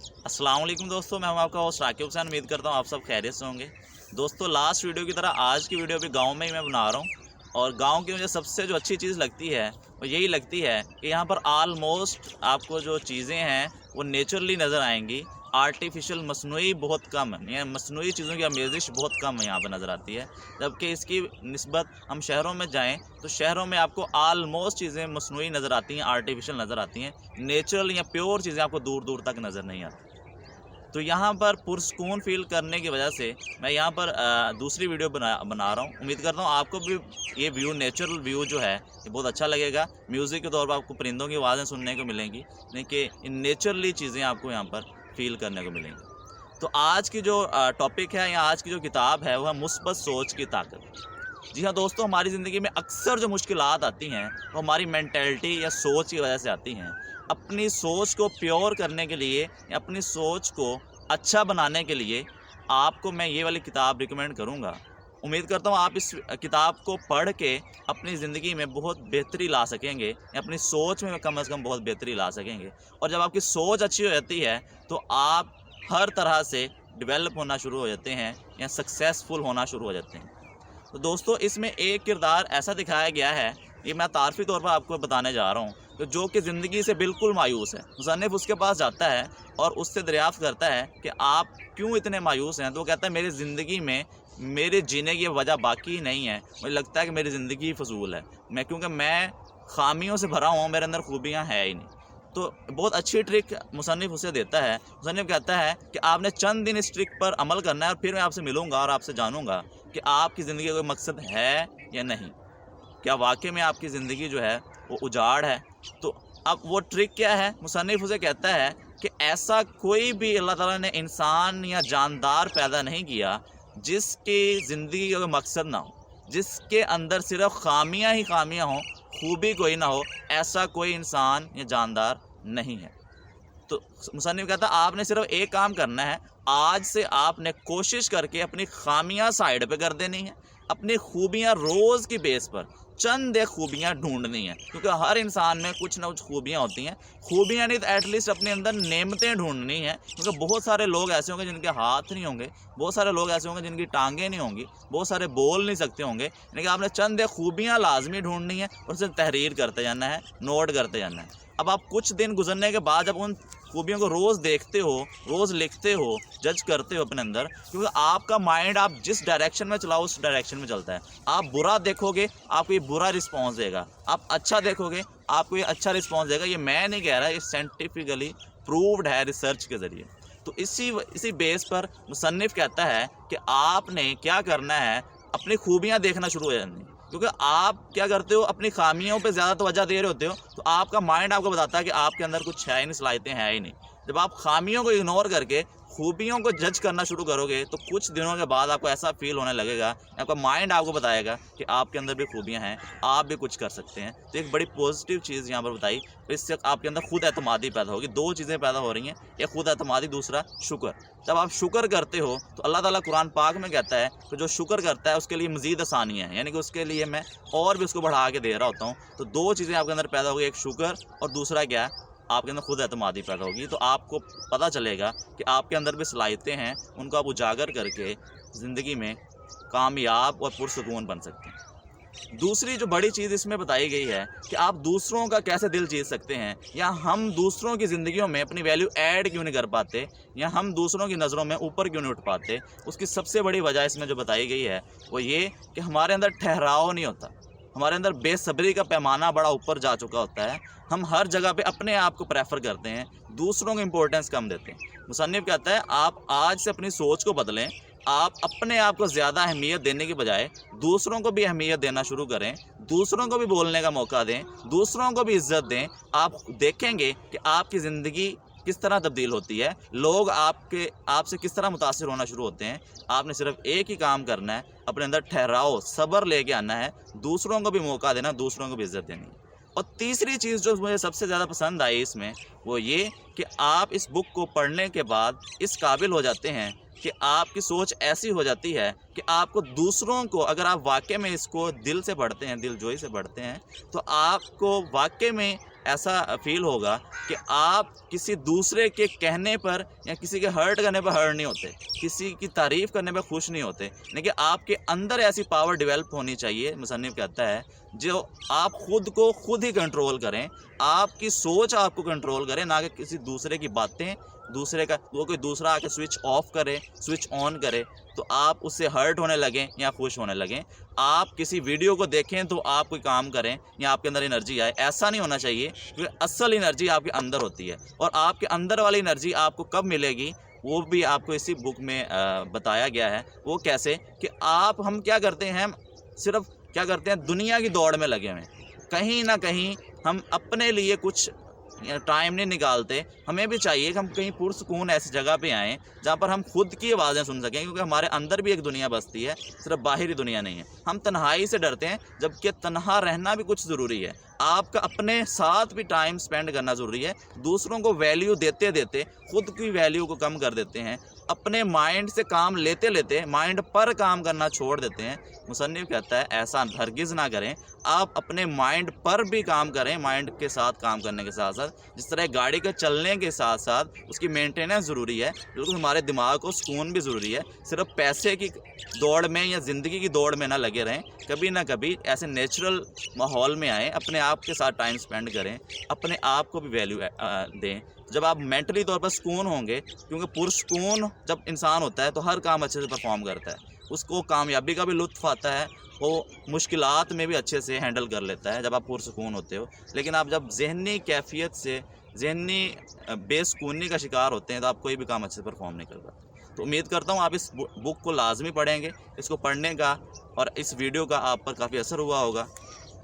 अस्सलाम वालेकुम दोस्तों, मैं हूं आपका होस्ट राकिब हुसैन। उम्मीद करता हूं आप सब खैरियत से होंगे। दोस्तों, लास्ट वीडियो की तरह आज की वीडियो भी गांव में ही मैं बना रहा हूं और गांव की मुझे सबसे जो अच्छी चीज़ लगती है वो यही लगती है कि यहां पर आलमोस्ट आपको जो चीज़ें हैं वो नेचुरली नज़र आएंगी। आर्टिफिशियल मसनूई बहुत कम है, यानी मसनूई चीज़ों की आमेज़िश बहुत कम यहाँ पर नज़र आती है। जबकि इसकी निस्बत हम शहरों में जाएँ तो शहरों में आपको आलमोस्ट चीज़ें मसनूई नज़र आती हैं, आर्टिफिशियल नज़र आती हैं। नेचुरल या प्योर चीज़ें आपको दूर दूर तक नज़र नहीं आती। तो यहाँ पर पुरस्कून फ़ील करने की वजह से मैं यहाँ पर दूसरी वीडियो बना रहा हूँ। उम्मीद करता हूँ आपको भी ये व्यू, नेचुरल व्यू जो है ये बहुत अच्छा लगेगा। म्यूज़िक के तौर पर आपको परिंदों की आवाज़ें सुनने को मिलेंगी, लेकिन नेचुरली चीज़ें आपको यहाँ पर फ़ील करने को मिलेंगी। तो आज की जो टॉपिक है या आज की जो किताब है वह मुस्बत सोच की ताकत। जी हाँ दोस्तों, हमारी ज़िंदगी में अक्सर जो मुश्किलात आती हैं वो हमारी मेंटालिटी या सोच की वजह से आती हैं। अपनी सोच को प्योर करने के लिए या अपनी सोच को अच्छा बनाने के लिए आपको मैं ये वाली किताब रिकमेंड करूँगा। उम्मीद करता हूँ आप इस किताब को पढ़ के अपनी ज़िंदगी में बहुत बेहतरी ला सकेंगे या अपनी सोच में कम से कम बहुत बेहतरी ला सकेंगे। और जब आपकी सोच अच्छी हो जाती है तो आप हर तरह से डेवलप होना शुरू हो जाते हैं या सक्सेसफुल होना शुरू हो जाते हैं। तो दोस्तों, इसमें एक किरदार ऐसा दिखाया गया है, ये मैं तारफ़ी तौर पर आपको बताने जा रहा हूँ, तो जो कि ज़िंदगी से बिल्कुल मायूस है। मुसन्निफ़ उसके पास जाता है और उससे दरियाफ़्त करता है कि आप क्यों इतने मायूस हैं? तो वो कहता है मेरी ज़िंदगी में मेरे जीने की वजह बाकी नहीं है, मुझे लगता है कि मेरी ज़िंदगी फ़ज़ूल है। क्योंकि मैं ख़ामियों से भरा हुआ, मेरे अंदर खूबियाँ हैं ही नहीं। तो बहुत अच्छी ट्रिक मुसन्निफ़ उसे देता है। मुसन्निफ़ कहता है कि आपने चंद दिन इस ट्रिक पर अमल करना है और फिर मैं आपसे मिलूँगा और आपसे जानूँगा कि आपकी ज़िंदगी का कोई मकसद है या नहीं। क्या वाक़ई में आपकी ज़िंदगी जो है वो उजाड़ है? तो अब वो ट्रिक क्या है? मुसन्निफ़ उसे कहता है कि ऐसा कोई भी अल्लाह ताला ने इंसान या जानदार पैदा नहीं किया जिसकी ज़िंदगी का कोई मकसद ना हो, जिसके अंदर सिर्फ़ ख़ामियाँ ही ख़ामियाँ हों, खूबी कोई ना हो। ऐसा कोई इंसान या जानदार नहीं है। तो मुसन्निफ़ कहता है आपने सिर्फ एक काम करना है, आज से आपने कोशिश करके अपनी ख़ामियाँ साइड पे कर देनी है, अपनी खूबियाँ रोज़ की बेस पर चंद एक खूबियाँ ढूंढनी है, क्योंकि हर इंसान में कुछ ना कुछ खूबियाँ होती हैं। खूबियाँ नहीं तो एटलीस्ट अपने अंदर नेमतें ढूंढनी हैं, क्योंकि बहुत सारे लोग ऐसे होंगे जिनके हाथ नहीं होंगे, बहुत सारे लोग ऐसे होंगे जिनकी टांगें नहीं होंगी, बहुत सारे बोल नहीं सकते होंगे, लेकिन आपने चंद एक खूबियाँ लाजमी ढूंढनी है और उसे तहरीर करते जाना है, नोट करते जाना है। अब आप कुछ दिन गुजरने के बाद जब उन खूबियों को रोज़ देखते हो, रोज़ लिखते हो, जज करते हो अपने अंदर, क्योंकि आपका माइंड आप जिस डायरेक्शन में चलाओ उस डायरेक्शन में चलता है। आप बुरा देखोगे आपको ये बुरा रिस्पॉन्स देगा, आप अच्छा देखोगे आपको ये अच्छा रिस्पॉन्स देगा। ये मैं नहीं कह रहा, ये साइंटिफिकली प्रूव्ड है रिसर्च के ज़रिए। तो इसी बेस पर मुसन्निफ़ कहता है कि आपने क्या करना है, अपनी खूबियाँ देखना शुरू हो जानी। क्योंकि आप क्या करते हो, अपनी खामियों पे ज़्यादा तवज्जो दे रहे होते हो, तो आपका माइंड आपको बताता है कि आपके अंदर कुछ है ही नहीं, सलाहियतें हैं ही नहीं। जब आप खामियों को इग्नोर करके खूबियों को जज करना शुरू करोगे तो कुछ दिनों के बाद आपको ऐसा फील होने लगेगा, आपका माइंड आपको बताएगा कि आपके अंदर भी खूबियाँ हैं, आप भी कुछ कर सकते हैं। तो एक बड़ी पॉजिटिव चीज़ यहाँ पर बताई, तो इससे आपके अंदर खुद एतमादी पैदा होगी। दो चीज़ें पैदा हो रही हैं, एक खुद एतमादी, दूसरा शुक्र। जब आप शुक्र करते हो तो अल्लाह ताला कुरान पाक में कहता है कि जो शुक्र करता है उसके लिए मज़ीद आसानियाँ हैं, यानी कि उसके लिए मैं और भी उसको बढ़ा के दे रहा होता हूँ। तो दो चीज़ें आपके अंदर पैदा होगी, एक शुक्र और दूसरा क्या है, आपके अंदर खुद एतमादी पैदा होगी। तो आपको पता चलेगा कि आपके अंदर भी सलाहियतें हैं, उनको आप उजागर करके ज़िंदगी में कामयाब और पुरसुकून बन सकते हैं। दूसरी जो बड़ी चीज़ इसमें बताई गई है कि आप दूसरों का कैसे दिल जीत सकते हैं, या हम दूसरों की ज़िंदगियों में अपनी वैल्यू ऐड क्यों नहीं कर पाते, या हम दूसरों की नज़रों में ऊपर क्यों नहीं उठ पाते। उसकी सबसे बड़ी वजह इसमें जो बताई गई है वो ये कि हमारे अंदर ठहराव नहीं होता, हमारे अंदर बेसब्री का पैमाना बड़ा ऊपर जा चुका होता है। हम हर जगह पे अपने आप को प्रेफर करते हैं, दूसरों को इम्पोर्टेंस कम देते हैं। मुसन्निफ़ कहता है आप आज से अपनी सोच को बदलें, आप अपने आप को ज़्यादा अहमियत देने के बजाय दूसरों को भी अहमियत देना शुरू करें, दूसरों को भी बोलने का मौका दें, दूसरों को भी इज़्ज़त दें। आप देखेंगे कि आपकी ज़िंदगी किस तरह तब्दील होती है, लोग आपसे किस तरह मुतासिर होना शुरू होते हैं। आपने सिर्फ एक ही काम करना है, अपने अंदर ठहराव, सब्र लेके आना है, दूसरों को भी मौका देना, दूसरों को भी इज़्ज़त देनी है। और तीसरी चीज़ जो मुझे सबसे ज़्यादा पसंद आई इसमें वो ये कि आप इस बुक को पढ़ने के बाद इस काबिल हो जाते हैं कि आपकी सोच ऐसी हो जाती है कि आपको दूसरों को, अगर आप वाकई में इसको दिल से पढ़ते हैं, दिलजोई से पढ़ते हैं, तो आपको वाकई में ایسا فیل ہوگا کہ آپ کسی دوسرے کے کہنے پر یا کسی کے ہرٹ کرنے پر ہرٹ نہیں ہوتے، کسی کی تعریف کرنے پر خوش نہیں ہوتے، لیکن آپ کے اندر ایسی پاور ڈیولپ ہونی چاہیے، مصنف کہتا ہے، جو آپ خود کو خود ہی کنٹرول کریں، آپ کی سوچ آپ کو کنٹرول کرے، نہ کہ کسی دوسرے کی باتیں، دوسرے کا وہ کوئی دوسرا آ کے سوئچ آف کرے، سوئچ آن کرے تو آپ اس سے ہرٹ ہونے لگیں یا خوش ہونے لگیں۔ آپ کسی ویڈیو کو دیکھیں تو آپ کوئی کام کریں یا آپ کے اندر انرجی آئے، ایسا نہیں ہونا چاہیے، کیونکہ اصل انرجی آپ کے اندر ہوتی ہے، اور آپ کے اندر والی انرجی آپ کو کب ملے گی وہ بھی آپ کو اسی بک میں بتایا گیا ہے۔ وہ کیسے کہ ہم کیا کرتے ہیں، ہم صرف کیا کرتے ہیں، دنیا کی دوڑ میں لگے ہوئے ہیں، کہیں نہ کہیں ہم اپنے لیے کچھ ٹائم نہیں نکالتے۔ ہمیں بھی چاہیے کہ ہم کہیں پرسکون ایسی جگہ پہ آئیں جہاں پر ہم خود کی آوازیں سن سکیں، کیونکہ ہمارے اندر بھی ایک دنیا بستی ہے، صرف باہری دنیا نہیں ہے۔ ہم تنہائی سے ڈرتے ہیں، جبکہ تنہا رہنا بھی کچھ ضروری ہے۔ آپ کا اپنے ساتھ بھی ٹائم سپینڈ کرنا ضروری ہے۔ دوسروں کو ویلیو دیتے دیتے خود کی ویلیو کو کم کر دیتے ہیں، اپنے مائنڈ سے کام لیتے لیتے مائنڈ پر کام کرنا چھوڑ دیتے ہیں۔ مصنف کہتا ہے ایسا ہرگز نہ کریں، آپ اپنے مائنڈ پر بھی کام کریں، مائنڈ کے ساتھ کام کرنے کے ساتھ ساتھ، جس طرح گاڑی کے چلنے کے ساتھ ساتھ اس کی مینٹیننس ضروری ہے، بالکل ہمارے دماغ کو سکون بھی ضروری ہے۔ صرف پیسے کی دوڑ میں یا زندگی کی دوڑ میں نہ لگے رہیں، کبھی نہ کبھی ایسے نیچرل ماحول میں آئیں، اپنے آپ کے ساتھ ٹائم سپینڈ کریں، اپنے آپ کو بھی ویلیو دیں۔ جب آپ مینٹلی طور پر سکون ہوں گے، کیونکہ پرسکون جب انسان ہوتا ہے تو ہر کام اچھے سے پرفارم کرتا ہے، اس کو کامیابی کا بھی لطف آتا ہے، وہ مشکلات میں بھی اچھے سے ہینڈل کر لیتا ہے جب آپ پرسکون ہوتے ہو۔ لیکن آپ جب ذہنی کیفیت سے، ذہنی بے سکونی کا شکار ہوتے ہیں تو آپ کوئی بھی کام اچھے سے پرفارم نہیں کر پاتے۔ تو امید کرتا ہوں آپ اس بک کو لازمی پڑھیں گے، اس کو پڑھنے کا اور اس ویڈیو کا آپ پر کافی اثر ہوا ہوگا۔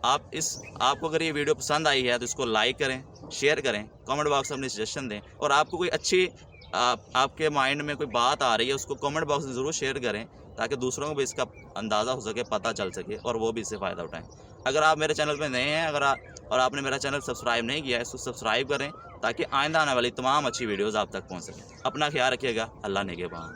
آپ کو اگر یہ ویڈیو پسند آئی ہے تو اس کو لائک کریں، شیئر کریں، کامنٹ باکس میں اپنی سجیشن دیں، اور آپ کو کوئی اچھی آپ کے مائنڈ میں کوئی بات آ رہی ہے اس کو کامنٹ باکس میں ضرور شیئر کریں، تاکہ دوسروں کو بھی اس کا اندازہ ہو سکے، پتہ چل سکے، اور وہ بھی اس سے فائدہ اٹھائیں۔ اگر آپ میرے چینل پہ نئے ہیں اور آپ نے میرا چینل سبسکرائب نہیں کیا ہے، اس کو سبسکرائب کریں، تاکہ آئندہ آنے والی تمام اچھی ویڈیوز آپ تک پہنچ سکیں۔ اپنا خیال رکھیے گا، اللہ نگہبان۔